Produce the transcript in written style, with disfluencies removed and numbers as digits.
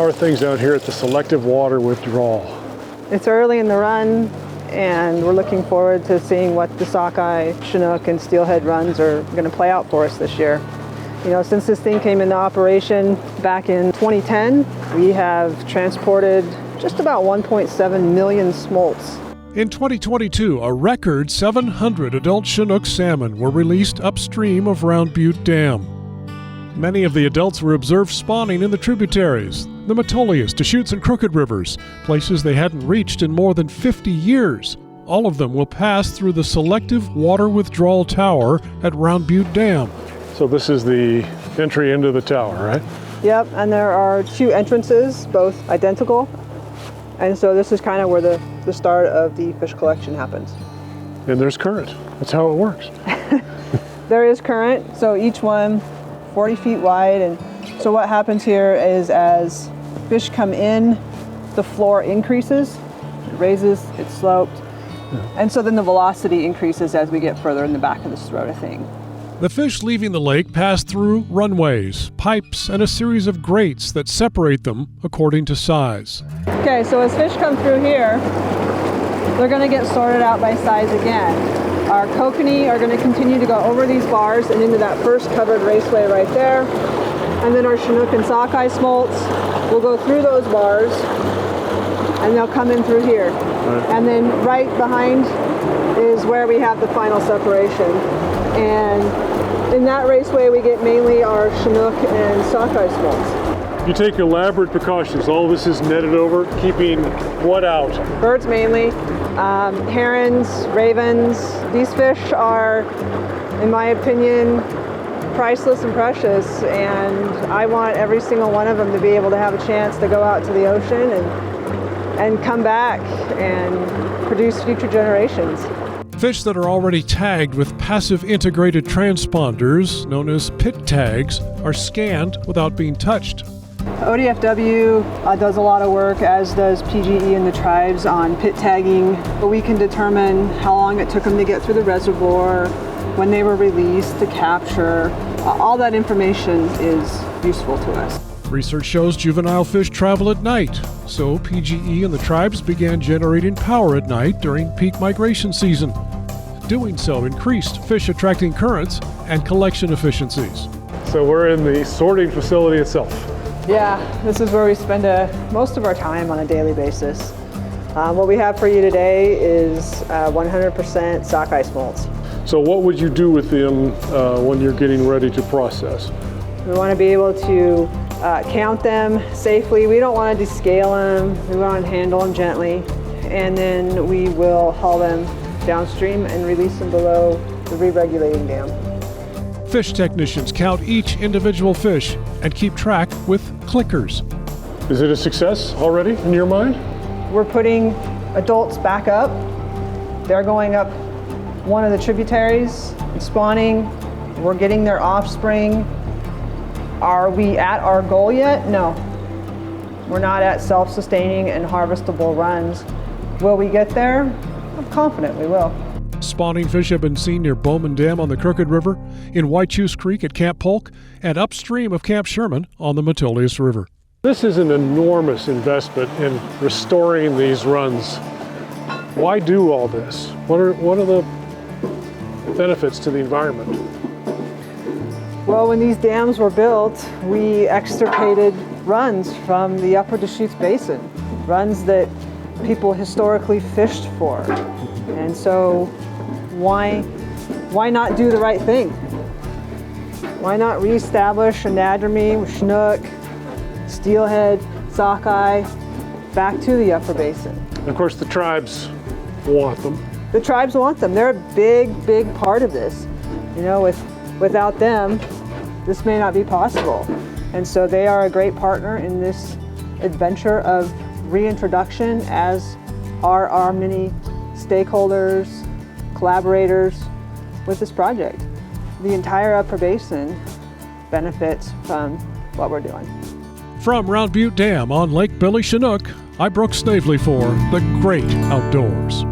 are things out here at the Selective Water Withdrawal? It's early in the run, and we're looking forward to seeing what the sockeye, chinook, and steelhead runs are going to play out for us this year. You know, since this thing came into operation back in 2010, we have transported just about 1.7 million smolts. In 2022, a record 700 adult chinook salmon were released upstream of Round Butte Dam. Many of the adults were observed spawning in the tributaries, the Metolius, Deschutes, and Crooked rivers, places they hadn't reached in more than 50 years. All of them will pass through the Selective Water Withdrawal Tower at Round Butte Dam. So this is the entry into the tower, right? Yep, and there are two entrances, both identical. And so this is kind of where the start of the fish collection happens. And there's current. That's how it works. There is current, so each one 40 feet wide. And so what happens here is as fish come in, the floor increases, it raises, it's sloped. Yeah. And so then the velocity increases as we get further in the back of this throat of thing. The fish leaving the lake pass through runways, pipes, and a series of grates that separate them according to size. Okay, so as fish come through here, they're going to get sorted out by size again. Our kokanee are going to continue to go over these bars and into that first covered raceway right there. And then our chinook and sockeye smolts will go through those bars and they'll come in through here. Right. And then right behind is where we have the final separation. And in that raceway we get mainly our chinook and sockeye smolts. You take elaborate precautions. All this is netted over, keeping what out? Birds mainly, herons, ravens. These fish are, in my opinion, priceless and precious, and I want every single one of them to be able to have a chance to go out to the ocean and come back and produce future generations. Fish that are already tagged with passive integrated transponders, known as pit tags, are scanned without being touched. ODFW does a lot of work, as does PGE and the tribes, on pit tagging. But we can determine how long it took them to get through the reservoir, when they were released to capture. All that information is useful to us. Research shows juvenile fish travel at night, so PGE and the tribes began generating power at night during peak migration season. Doing so increased fish attracting currents and collection efficiencies. So we're in the sorting facility itself. Yeah, this is where we spend most of our time on a daily basis. What we have for you today is 100% sockeye smolts. So what would you do with them when you're getting ready to process? We want to be able to count them safely. We don't want to descale them. We want to handle them gently. And then we will haul them downstream and release them below the re-regulating dam. Fish technicians count each individual fish and keep track with clickers. Is it a success already in your mind? We're putting adults back up. They're going up one of the tributaries and spawning. We're getting their offspring. Are we at our goal yet? No. We're not at self-sustaining and harvestable runs. Will we get there? I'm confident we will. Spawning fish have been seen near Bowman Dam on the Crooked River, in Whitechoose Creek at Camp Polk, and upstream of Camp Sherman on the Metolius River. This is an enormous investment in restoring these runs. Why do all this? What are the benefits to the environment? Well, when these dams were built, we extirpated runs from the upper Deschutes Basin, runs that people historically fished for. And so why not do the right thing? Why not reestablish anadromy with chinook, steelhead, sockeye, back to the upper basin? And of course, the tribes want them. The tribes want them. They're a big, big part of this. You know, without them, this may not be possible. And so they are a great partner in this adventure of reintroduction, as are our many stakeholders, collaborators with this project. The entire upper basin benefits from what we're doing. From Round Butte Dam on Lake Billy Chinook, I'm Brooke Snavely for The Great Outdoors.